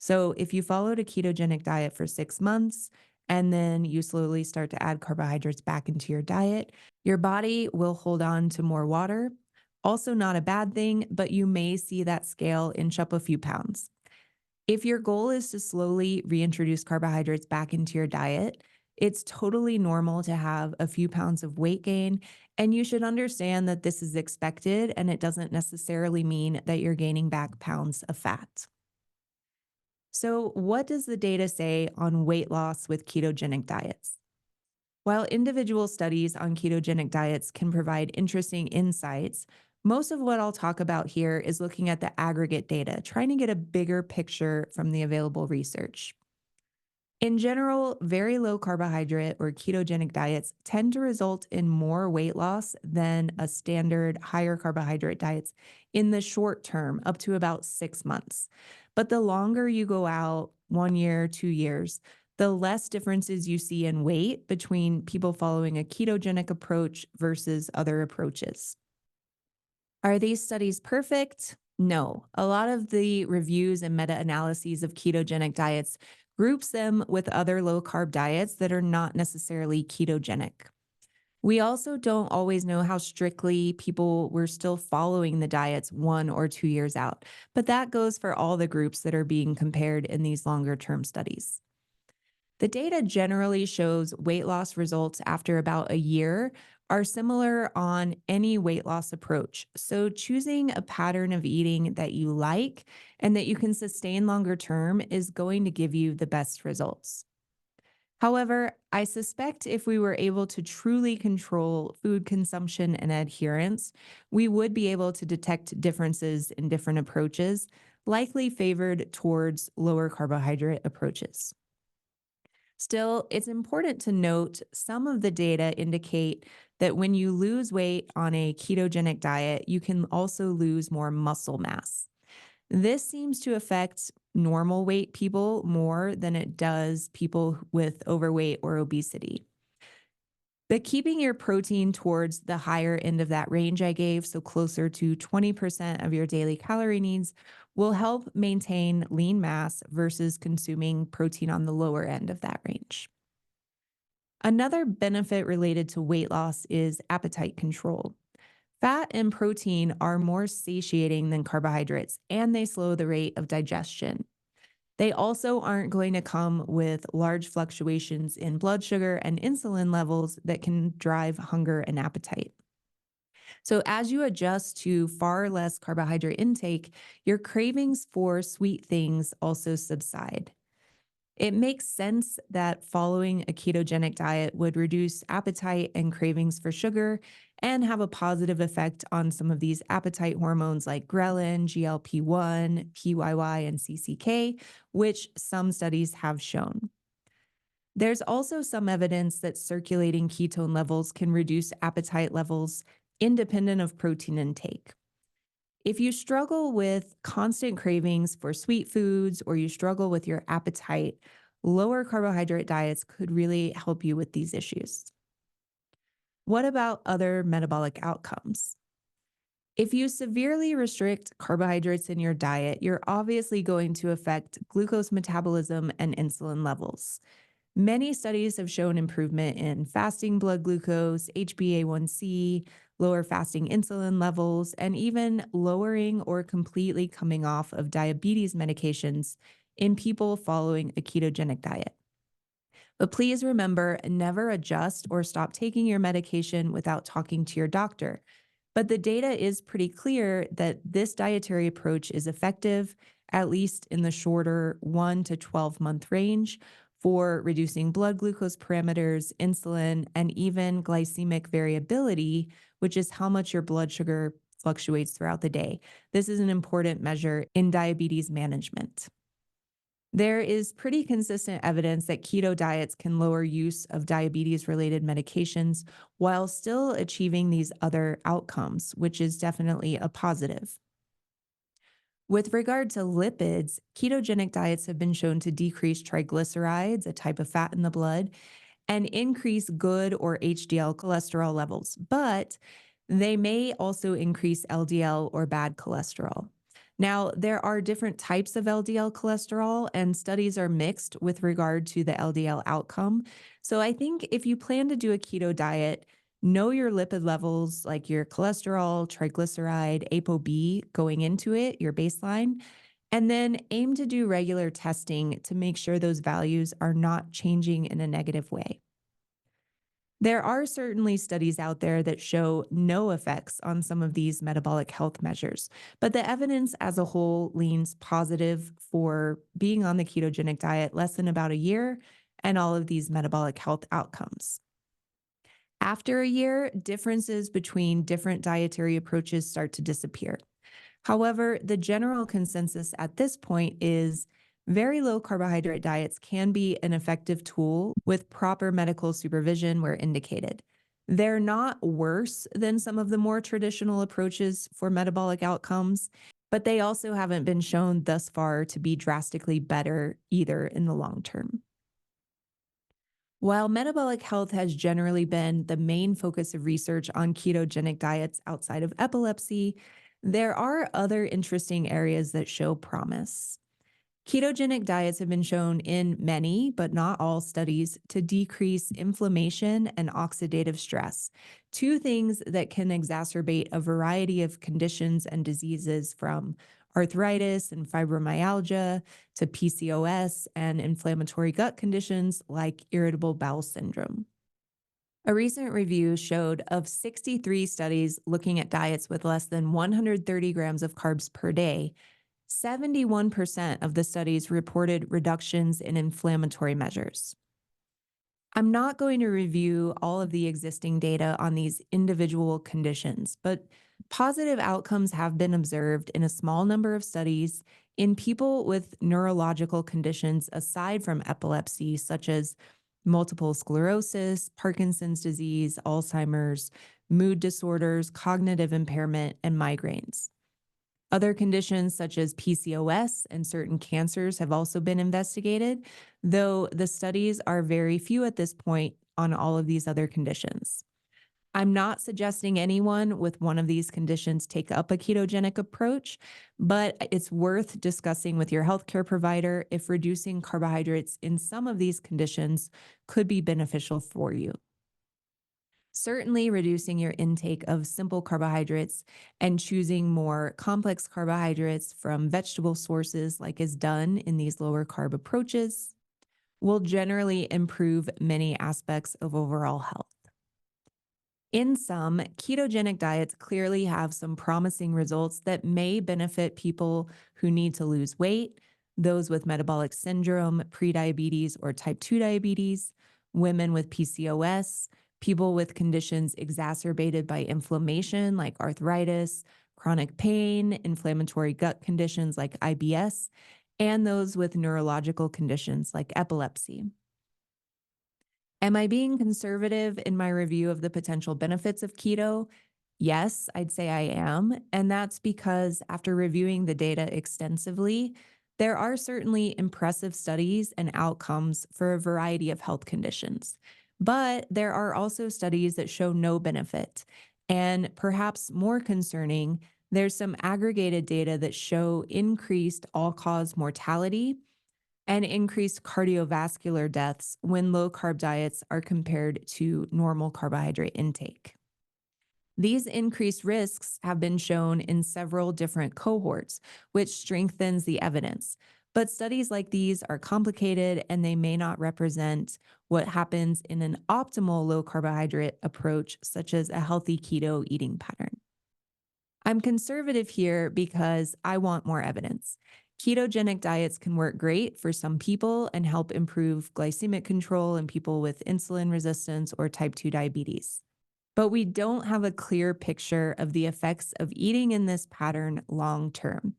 Speaker 1: So if you followed a ketogenic diet for 6 months and then you slowly start to add carbohydrates back into your diet, your body will hold on to more water. Also, not a bad thing, but you may see that scale inch up a few pounds. If your goal is to slowly reintroduce carbohydrates back into your diet, it's totally normal to have a few pounds of weight gain, and you should understand that this is expected and it doesn't necessarily mean that you're gaining back pounds of fat. So, what does the data say on weight loss with ketogenic diets? While individual studies on ketogenic diets can provide interesting insights, most of what I'll talk about here is looking at the aggregate data, trying to get a bigger picture from the available research. In general, very low carbohydrate or ketogenic diets tend to result in more weight loss than a standard higher carbohydrate diets in the short term, up to about 6 months. But the longer you go out, 1 year, 2 years, the less differences you see in weight between people following a ketogenic approach versus other approaches. Are these studies perfect? No. A lot of the reviews and meta analyses of ketogenic diets groups them with other low carb diets that are not necessarily ketogenic. We also don't always know how strictly people were still following the diets 1 or 2 years out, but that goes for all the groups that are being compared in these longer term studies. The data generally shows weight loss results after about a year are similar on any weight loss approach. So, choosing a pattern of eating that you like and that you can sustain longer term is going to give you the best results. However, I suspect if we were able to truly control food consumption and adherence, we would be able to detect differences in different approaches, likely favored towards lower carbohydrate approaches. Still, it's important to note some of the data indicate that when you lose weight on a ketogenic diet, you can also lose more muscle mass. This seems to affect normal weight people more than it does people with overweight or obesity. But keeping your protein towards the higher end of that range I gave, so closer to 20% of your daily calorie needs, will help maintain lean mass versus consuming protein on the lower end of that range. Another benefit related to weight loss is appetite control. Fat and protein are more satiating than carbohydrates, and they slow the rate of digestion. They also aren't going to come with large fluctuations in blood sugar and insulin levels that can drive hunger and appetite. So, as you adjust to far less carbohydrate intake, your cravings for sweet things also subside. It makes sense that following a ketogenic diet would reduce appetite and cravings for sugar and have a positive effect on some of these appetite hormones like ghrelin, GLP-1, PYY, and CCK, which some studies have shown. There's also some evidence that circulating ketone levels can reduce appetite levels independent of protein intake. If you struggle with constant cravings for sweet foods or you struggle with your appetite, lower carbohydrate diets could really help you with these issues. What about other metabolic outcomes? If you severely restrict carbohydrates in your diet, you're obviously going to affect glucose metabolism and insulin levels. Many studies have shown improvement in fasting blood glucose, HbA1c, lower fasting insulin levels, and even lowering or completely coming off of diabetes medications in people following a ketogenic diet. But please remember, never adjust or stop taking your medication without talking to your doctor. But the data is pretty clear that this dietary approach is effective, at least in the shorter 1 to 12 month range, for reducing blood glucose parameters, insulin, and even glycemic variability, which is how much your blood sugar fluctuates throughout the day. This is an important measure in diabetes management. There is pretty consistent evidence that keto diets can lower use of diabetes related medications while still achieving these other outcomes, which is definitely a positive. With regard to lipids, ketogenic diets have been shown to decrease triglycerides, a type of fat in the blood, and increase good or HDL cholesterol levels, but they may also increase LDL or bad cholesterol. Now, there are different types of LDL cholesterol, and studies are mixed with regard to the LDL outcome. So, I think if you plan to do a keto diet, know your lipid levels like your cholesterol, triglyceride, ApoB going into it, your baseline, and then aim to do regular testing to make sure those values are not changing in a negative way. There are certainly studies out there that show no effects on some of these metabolic health measures, but the evidence as a whole leans positive for being on the ketogenic diet less than about a year and all of these metabolic health outcomes. After a year, differences between different dietary approaches start to disappear. However, the general consensus at this point is very low carbohydrate diets can be an effective tool with proper medical supervision where indicated. They're not worse than some of the more traditional approaches for metabolic outcomes, but they also haven't been shown thus far to be drastically better either in the long term. While metabolic health has generally been the main focus of research on ketogenic diets outside of epilepsy, there are other interesting areas that show promise. Ketogenic diets have been shown in many, but not all studies to decrease inflammation and oxidative stress, two things that can exacerbate a variety of conditions and diseases from arthritis and fibromyalgia to PCOS and inflammatory gut conditions like irritable bowel syndrome. A recent review showed of 63 studies looking at diets with less than 130 grams of carbs per day, 71% of the studies reported reductions in inflammatory measures. I'm not going to review all of the existing data on these individual conditions, but positive outcomes have been observed in a small number of studies in people with neurological conditions aside from epilepsy, such as multiple sclerosis, Parkinson's disease, Alzheimer's, mood disorders, cognitive impairment, and migraines. Other conditions such as PCOS and certain cancers have also been investigated, though the studies are very few at this point on all of these other conditions. I'm not suggesting anyone with one of these conditions take up a ketogenic approach, but it's worth discussing with your healthcare provider if reducing carbohydrates in some of these conditions could be beneficial for you. Certainly, reducing your intake of simple carbohydrates and choosing more complex carbohydrates from vegetable sources, like is done in these lower carb approaches, will generally improve many aspects of overall health. In sum, ketogenic diets clearly have some promising results that may benefit people who need to lose weight, those with metabolic syndrome, prediabetes, or type 2 diabetes, women with PCOS, people with conditions exacerbated by inflammation like arthritis, chronic pain, inflammatory gut conditions like IBS, and those with neurological conditions like epilepsy. Am I being conservative in my review of the potential benefits of keto? Yes, I'd say I am. And that's because after reviewing the data extensively, there are certainly impressive studies and outcomes for a variety of health conditions. But there are also studies that show no benefit. And perhaps more concerning, there's some aggregated data that show increased all cause mortality and increased cardiovascular deaths when low carb diets are compared to normal carbohydrate intake. These increased risks have been shown in several different cohorts, which strengthens the evidence. But studies like these are complicated and they may not represent what happens in an optimal low carbohydrate approach, such as a healthy keto eating pattern. I'm conservative here because I want more evidence. Ketogenic diets can work great for some people and help improve glycemic control in people with insulin resistance or type 2 diabetes. But we don't have a clear picture of the effects of eating in this pattern long term.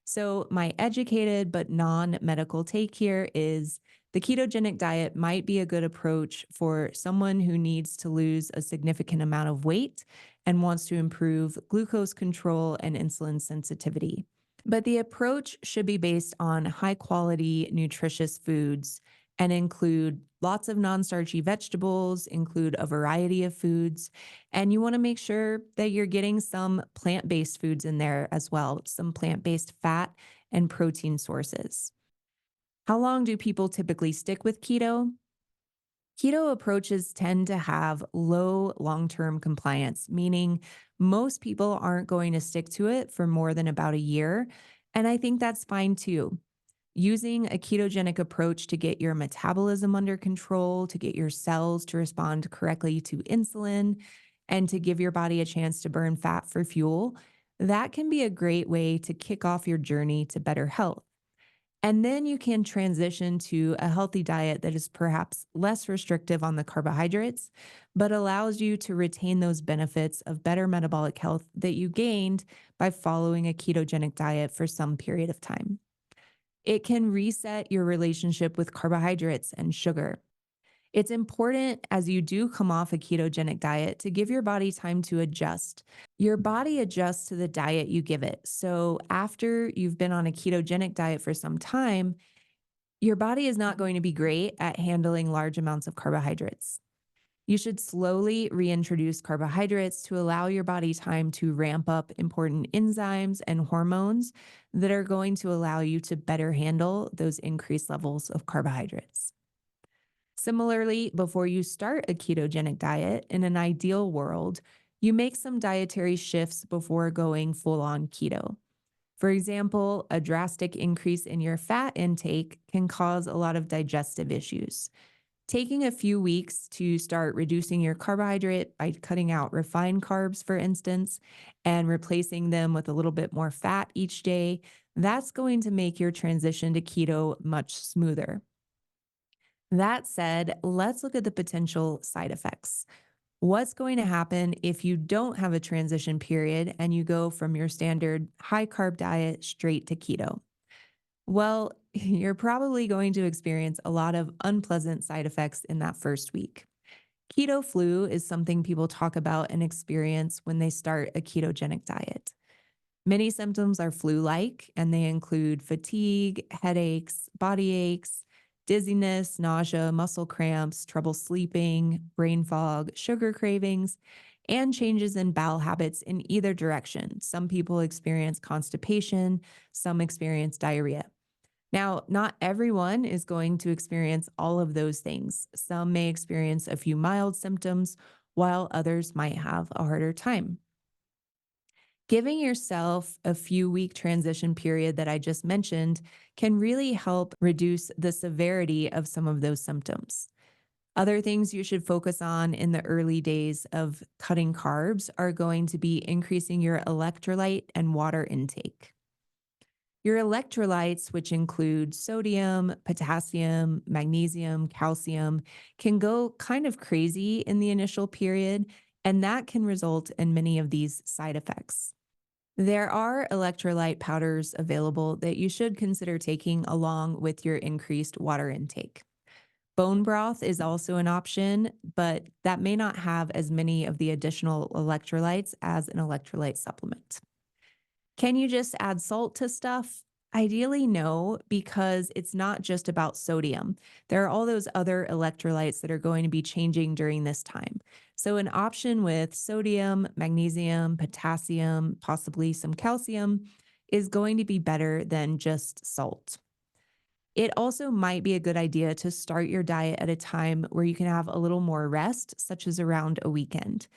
Speaker 1: So, my educated but non medical take here is the ketogenic diet might be a good approach for someone who needs to lose a significant amount of weight and wants to improve glucose control and insulin sensitivity. But the approach should be based on high quality, nutritious foods and include lots of non-starchy vegetables, include a variety of foods, and you want to make sure that you're getting some plant-based foods in there as well, some plant-based fat and protein sources. How long do people typically stick with keto? Keto approaches tend to have low long term compliance, meaning most people aren't going to stick to it for more than about a year. And I think that's fine too. Using a ketogenic approach to get your metabolism under control, to get your cells to respond correctly to insulin, and to give your body a chance to burn fat for fuel, that can be a great way to kick off your journey to better health. And then you can transition to a healthy diet that is perhaps less restrictive on the carbohydrates, but allows you to retain those benefits of better metabolic health that you gained by following a ketogenic diet for some period of time. It can reset your relationship with carbohydrates and sugar. It's important as you do come off a ketogenic diet to give your body time to adjust. Your body adjusts to the diet you give it. So, after you've been on a ketogenic diet for some time, your body is not going to be great at handling large amounts of carbohydrates. You should slowly reintroduce carbohydrates to allow your body time to ramp up important enzymes and hormones that are going to allow you to better handle those increased levels of carbohydrates. Similarly, before you start a ketogenic diet, in an ideal world, you make some dietary shifts before going full on keto. For example, a drastic increase in your fat intake can cause a lot of digestive issues. Taking a few weeks to start reducing your carbohydrate by cutting out refined carbs, for instance, and replacing them with a little bit more fat each day, that's going to make your transition to keto much smoother. That said, let's look at the potential side effects. What's going to happen if you don't have a transition period and you go from your standard high carb diet straight to keto? Well, you're probably going to experience a lot of unpleasant side effects in that first week. Keto flu is something people talk about and experience when they start a ketogenic diet. Many symptoms are flu like, and they include fatigue, headaches, body aches, dizziness, nausea, muscle cramps, trouble sleeping, brain fog, sugar cravings, and changes in bowel habits in either direction. Some people experience constipation, some experience diarrhea. Now, not everyone is going to experience all of those things. Some may experience a few mild symptoms, while others might have a harder time. Giving yourself a few week transition period that I just mentioned can really help reduce the severity of some of those symptoms. Other things you should focus on in the early days of cutting carbs are going to be increasing your electrolyte and water intake. Your electrolytes, which include sodium, potassium, magnesium, calcium, can go kind of crazy in the initial period, and that can result in many of these side effects. There are electrolyte powders available that you should consider taking along with your increased water intake. Bone broth is also an option, but that may not have as many of the additional electrolytes as an electrolyte supplement. Can you just add salt to stuff? Ideally, no, because it's not just about sodium. There are all those other electrolytes that are going to be changing during this time. So, an option with sodium, magnesium, potassium, possibly some calcium is going to be better than just salt. It also might be a good idea to start your diet at a time where you can have a little more rest, such as around a weekend.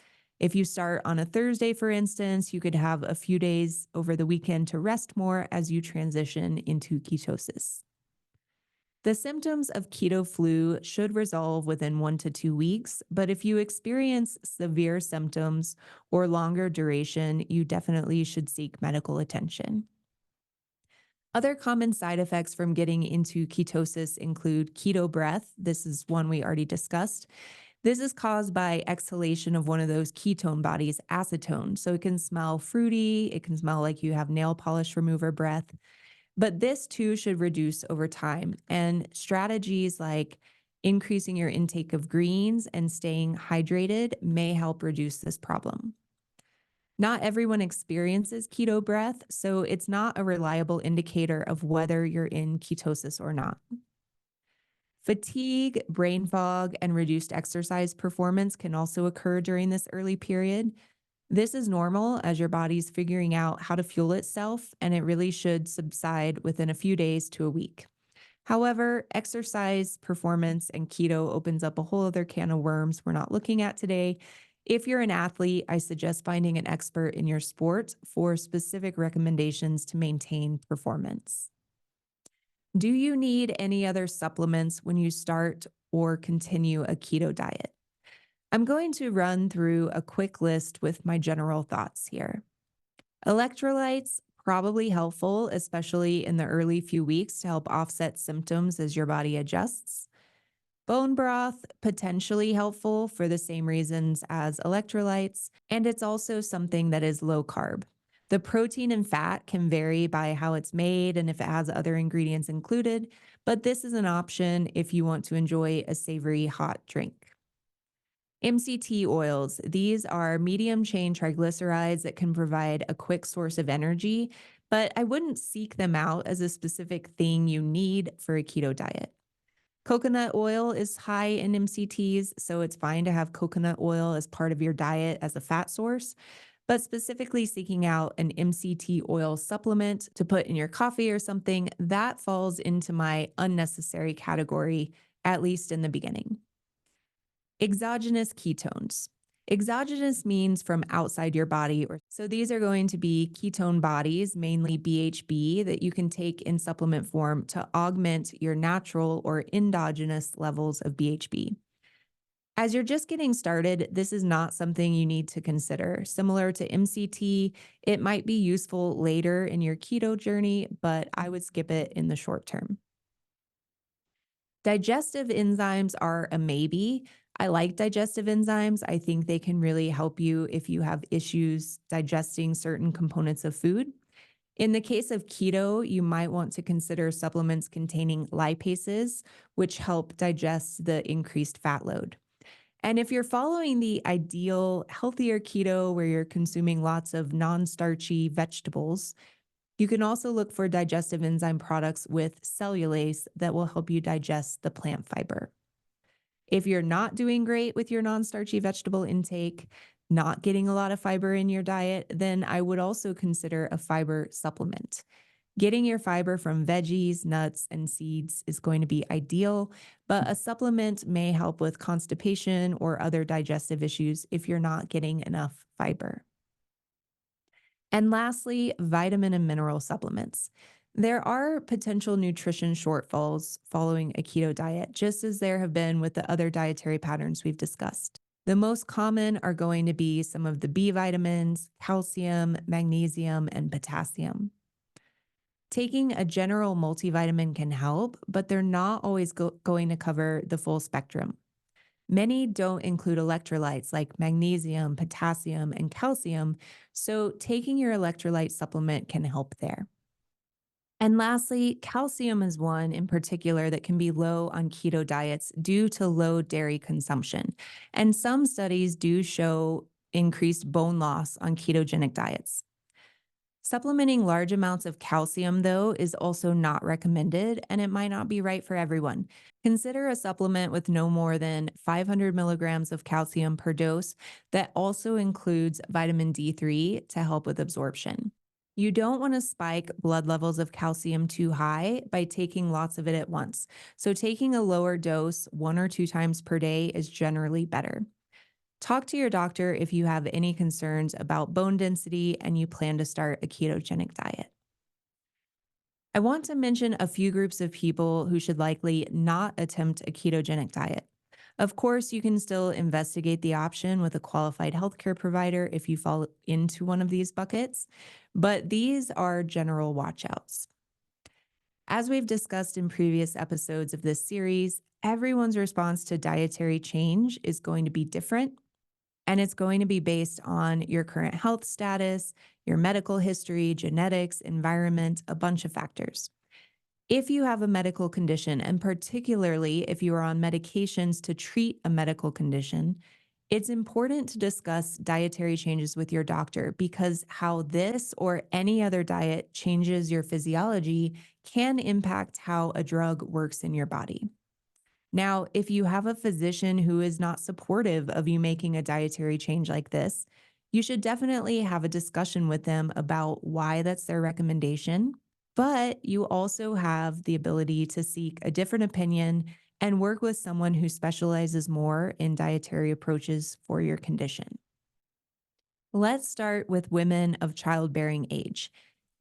Speaker 1: If you start on a Thursday, for instance, you could have a few days over the weekend to rest more as you transition into ketosis. The symptoms of keto flu should resolve within 1 to 2 weeks, but if you experience severe symptoms or longer duration, you definitely should seek medical attention. Other common side effects from getting into ketosis include keto breath. This is one we already discussed. This is caused by exhalation of one of those ketone bodies, acetone. So it can smell fruity, it can smell like you have nail polish remover breath. But this too should reduce over time. And strategies like increasing your intake of greens and staying hydrated may help reduce this problem. Not everyone experiences keto breath, so it's not a reliable indicator of whether you're in ketosis or not. Fatigue, brain fog, and reduced exercise performance can also occur during this early period. This is normal as your body's figuring out how to fuel itself, and it really should subside within a few days to a week. However, exercise, performance, and keto opens up a whole other can of worms we're not looking at today. If you're an athlete, I suggest finding an expert in your sport for specific recommendations to maintain performance. Do you need any other supplements when you start or continue a keto diet? I'm going to run through a quick list with my general thoughts here. Electrolytes, probably helpful, especially in the early few weeks to help offset symptoms as your body adjusts. Bone broth, potentially helpful for the same reasons as electrolytes, and it's also something that is low carb. The protein and fat can vary by how it's made and if it has other ingredients included, but this is an option if you want to enjoy a savory hot drink. MCT oils, these are medium chain triglycerides that can provide a quick source of energy, but I wouldn't seek them out as a specific thing you need for a keto diet. Coconut oil is high in MCTs, so it's fine to have coconut oil as part of your diet as a fat source. But specifically seeking out an MCT oil supplement to put in your coffee or something, that falls into my unnecessary category, at least in the beginning. Exogenous ketones. Exogenous means from outside your body, so these are going to be ketone bodies, mainly BHB, that you can take in supplement form to augment your natural or endogenous levels of BHB. As you're just getting started, this is not something you need to consider. Similar to MCT, it might be useful later in your keto journey, but I would skip it in the short term. Digestive enzymes are a maybe. I like digestive enzymes. I think they can really help you if you have issues digesting certain components of food. In the case of keto, you might want to consider supplements containing lipases, which help digest the increased fat load. And if you're following the ideal healthier keto where you're consuming lots of non-starchy vegetables, you can also look for digestive enzyme products with cellulase that will help you digest the plant fiber. If you're not doing great with your non-starchy vegetable intake, not getting a lot of fiber in your diet, then I would also consider a fiber supplement. Getting your fiber from veggies, nuts, and seeds is going to be ideal, but a supplement may help with constipation or other digestive issues if you're not getting enough fiber. And lastly, vitamin and mineral supplements. There are potential nutrition shortfalls following a keto diet, just as there have been with the other dietary patterns we've discussed. The most common are going to be some of the B vitamins, calcium, magnesium, and potassium. Taking a general multivitamin can help, but they're not always going to cover the full spectrum. Many don't include electrolytes like magnesium, potassium, and calcium, so taking your electrolyte supplement can help there. And lastly, calcium is one in particular that can be low on keto diets due to low dairy consumption. And some studies do show increased bone loss on ketogenic diets. Supplementing large amounts of calcium, though, is also not recommended, and it might not be right for everyone. Consider a supplement with no more than 500 milligrams of calcium per dose that also includes vitamin D3 to help with absorption. You don't want to spike blood levels of calcium too high by taking lots of it at once. So, taking a lower dose 1 or 2 times per day is generally better. Talk to your doctor if you have any concerns about bone density and you plan to start a ketogenic diet. I want to mention a few groups of people who should likely not attempt a ketogenic diet. Of course, you can still investigate the option with a qualified healthcare provider if you fall into one of these buckets, but these are general watchouts. As we've discussed in previous episodes of this series, everyone's response to dietary change is going to be different. And it's going to be based on your current health status, your medical history, genetics, environment, a bunch of factors. If you have a medical condition, and particularly if you are on medications to treat a medical condition, it's important to discuss dietary changes with your doctor because how this or any other diet changes your physiology can impact how a drug works in your body. Now, if you have a physician who is not supportive of you making a dietary change like this, you should definitely have a discussion with them about why that's their recommendation. But you also have the ability to seek a different opinion and work with someone who specializes more in dietary approaches for your condition. Let's start with women of childbearing age.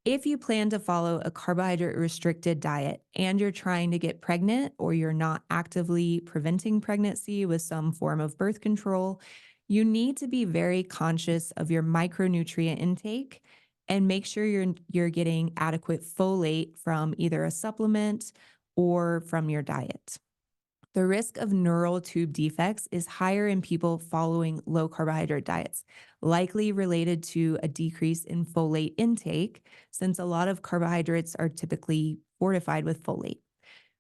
Speaker 1: If you plan to follow a carbohydrate restricted diet and you're trying to get pregnant or you're not actively preventing pregnancy with some form of birth control, you need to be very conscious of your micronutrient intake and make sure you're getting adequate folate from either a supplement or from your diet. The risk of neural tube defects is higher in people following low carbohydrate diets, likely related to a decrease in folate intake, since a lot of carbohydrates are typically fortified with folate.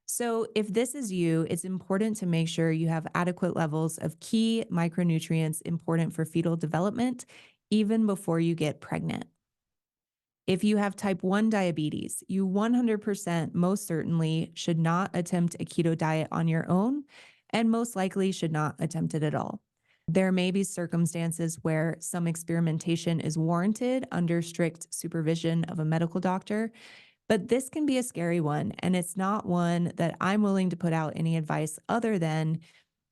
Speaker 1: So, if this is you, it's important to make sure you have adequate levels of key micronutrients important for fetal development, even before you get pregnant. If you have type 1 diabetes, you 100% most certainly should not attempt a keto diet on your own and most likely should not attempt it at all. There may be circumstances where some experimentation is warranted under strict supervision of a medical doctor, but this can be a scary one, and it's not one that I'm willing to put out any advice other than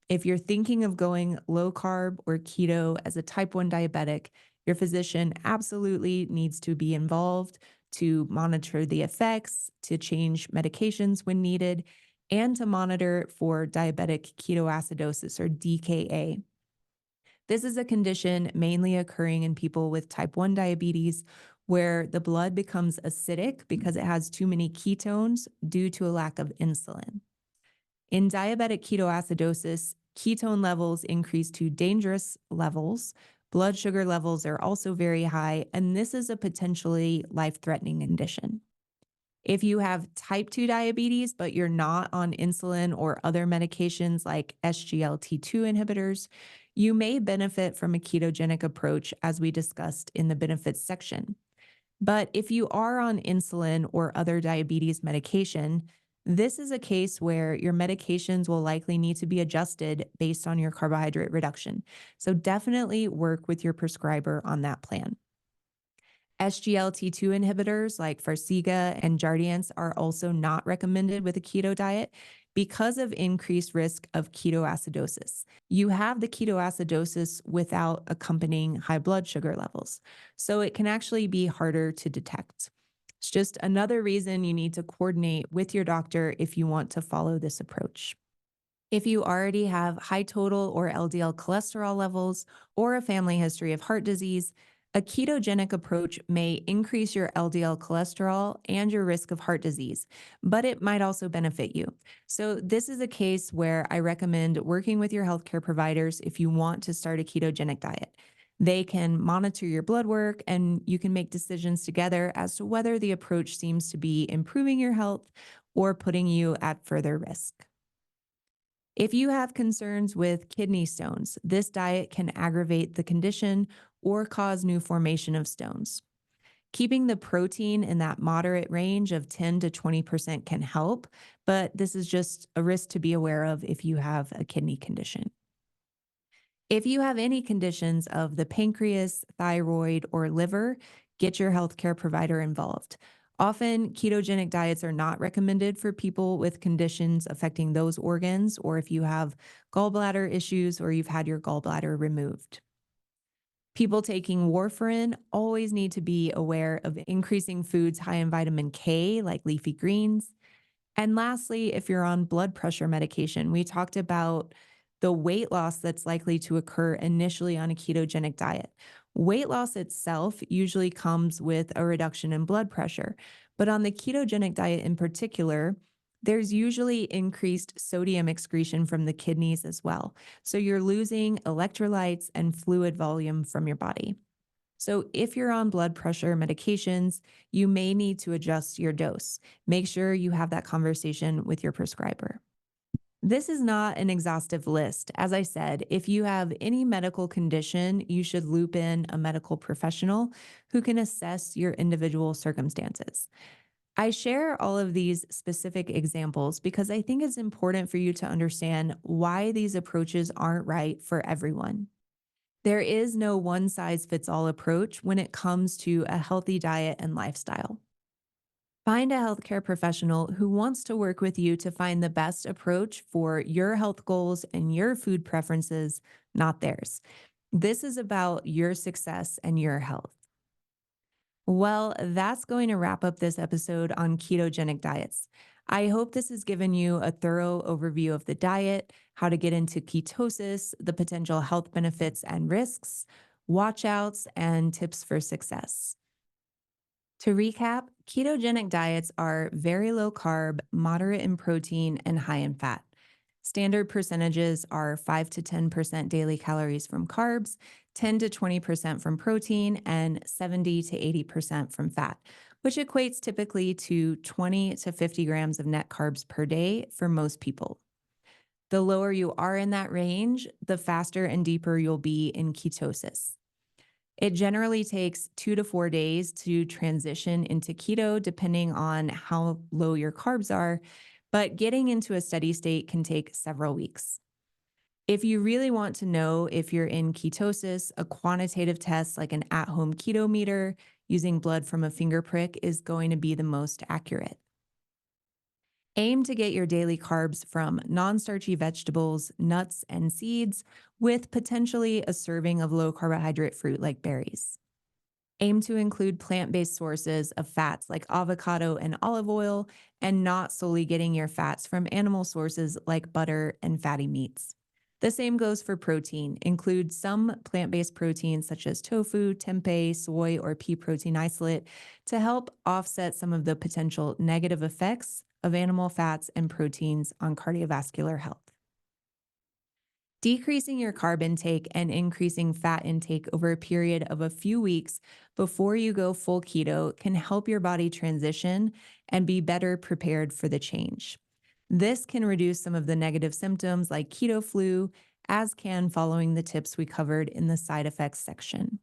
Speaker 1: if you're thinking of going low carb or keto as a type 1 diabetic, your physician absolutely needs to be involved to monitor the effects, to change medications when needed, and to monitor for diabetic ketoacidosis or DKA. This is a condition mainly occurring in people with type 1 diabetes where the blood becomes acidic because it has too many ketones due to a lack of insulin. In diabetic ketoacidosis, ketone levels increase to dangerous levels. Blood sugar levels are also very high, and this is a potentially life threatening condition. If you have type 2 diabetes, but you're not on insulin or other medications like SGLT2 inhibitors, you may benefit from a ketogenic approach, as we discussed in the benefits section. But if you are on insulin or other diabetes medication, this is a case where your medications will likely need to be adjusted based on your carbohydrate reduction. So definitely work with your prescriber on that plan. SGLT2 inhibitors like Farxiga and Jardiance are also not recommended with a keto diet because of increased risk of ketoacidosis. You have the ketoacidosis without accompanying high blood sugar levels, so it can actually be harder to detect. It's just another reason you need to coordinate with your doctor if you want to follow this approach. If you already have high total or LDL cholesterol levels or a family history of heart disease, a ketogenic approach may increase your LDL cholesterol and your risk of heart disease, but it might also benefit you. So, this is a case where I recommend working with your healthcare providers if you want to start a ketogenic diet. They can monitor your blood work and you can make decisions together as to whether the approach seems to be improving your health or putting you at further risk. If you have concerns with kidney stones, this diet can aggravate the condition or cause new formation of stones. Keeping the protein in that moderate range of 10 to 20% can help, but this is just a risk to be aware of if you have a kidney condition. If you have any conditions of the pancreas, thyroid, or liver, get your healthcare provider involved. Often, ketogenic diets are not recommended for people with conditions affecting those organs, or if you have gallbladder issues or you've had your gallbladder removed. People taking warfarin always need to be aware of increasing foods high in vitamin K, like leafy greens. And lastly, if you're on blood pressure medication, we talked about the weight loss that's likely to occur initially on a ketogenic diet. Weight loss itself usually comes with a reduction in blood pressure, but on the ketogenic diet in particular, there's usually increased sodium excretion from the kidneys as well. So you're losing electrolytes and fluid volume from your body. So, if you're on blood pressure medications, you may need to adjust your dose. Make sure you have that conversation with your prescriber. This is not an exhaustive list. As I said, if you have any medical condition, you should loop in a medical professional who can assess your individual circumstances. I share all of these specific examples because I think it's important for you to understand why these approaches aren't right for everyone. There is no one size fits all approach when it comes to a healthy diet and lifestyle. Find a healthcare professional who wants to work with you to find the best approach for your health goals and your food preferences, not theirs. This is about your success and your health. Well, that's going to wrap up this episode on ketogenic diets. I hope this has given you a thorough overview of the diet, how to get into ketosis, the potential health benefits and risks, watch outs, and tips for success. To recap, ketogenic diets are very low carb, moderate in protein, and high in fat. Standard percentages are 5 to 10% daily calories from carbs, 10 to 20% from protein, and 70 to 80% from fat, which equates typically to 20 to 50 grams of net carbs per day for most people. The lower you are in that range, the faster and deeper you'll be in ketosis. It generally takes 2 to 4 days to transition into keto, depending on how low your carbs are, but getting into a steady state can take several weeks. If you really want to know if you're in ketosis, a quantitative test like an at home keto meter using blood from a finger prick is going to be the most accurate. Aim to get your daily carbs from non starchy vegetables, nuts, and seeds, with potentially a serving of low carbohydrate fruit like berries. Aim to include plant based sources of fats like avocado and olive oil, and not solely getting your fats from animal sources like butter and fatty meats. The same goes for protein. Include some plant based proteins such as tofu, tempeh, soy, or pea protein isolate to help offset some of the potential negative effects of animal fats and proteins on cardiovascular health. Decreasing your carb intake and increasing fat intake over a period of a few weeks before you go full keto can help your body transition and be better prepared for the change. This can reduce some of the negative symptoms like keto flu, as can following the tips we covered in the side effects section.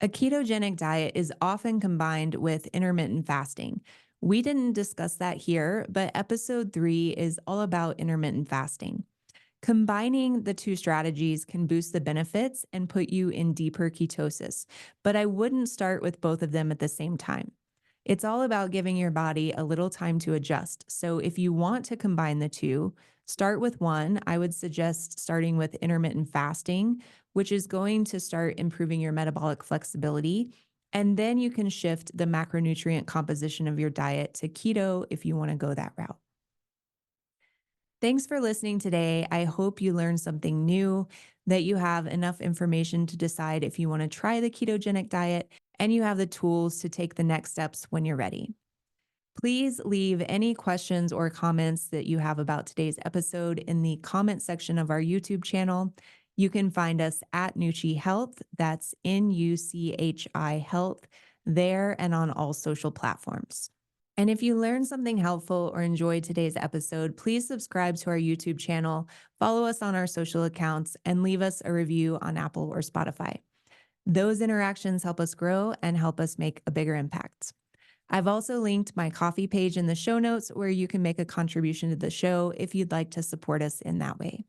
Speaker 1: A ketogenic diet is often combined with intermittent fasting. We didn't discuss that here, but episode 3 is all about intermittent fasting. Combining the two strategies can boost the benefits and put you in deeper ketosis, but I wouldn't start with both of them at the same time. It's all about giving your body a little time to adjust. So if you want to combine the two, start with one. I would suggest starting with intermittent fasting, which is going to start improving your metabolic flexibility. And then you can shift the macronutrient composition of your diet to keto if you want to go that route. Thanks for listening today. I hope you learned something new, that you have enough information to decide if you want to try the ketogenic diet, and you have the tools to take the next steps when you're ready. Please leave any questions or comments that you have about today's episode in the comment section of our YouTube channel. You can find us at Nuchi Health, that's NUCHI Health, there and on all social platforms. And if you learned something helpful or enjoyed today's episode, please subscribe to our YouTube channel, follow us on our social accounts, and leave us a review on Apple or Spotify. Those interactions help us grow and help us make a bigger impact. I've also linked my coffee page in the show notes where you can make a contribution to the show if you'd like to support us in that way.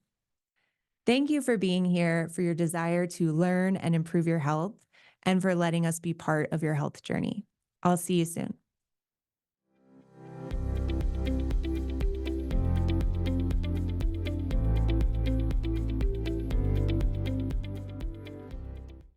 Speaker 1: Thank you for being here, for your desire to learn and improve your health, and for letting us be part of your health journey. I'll see you soon.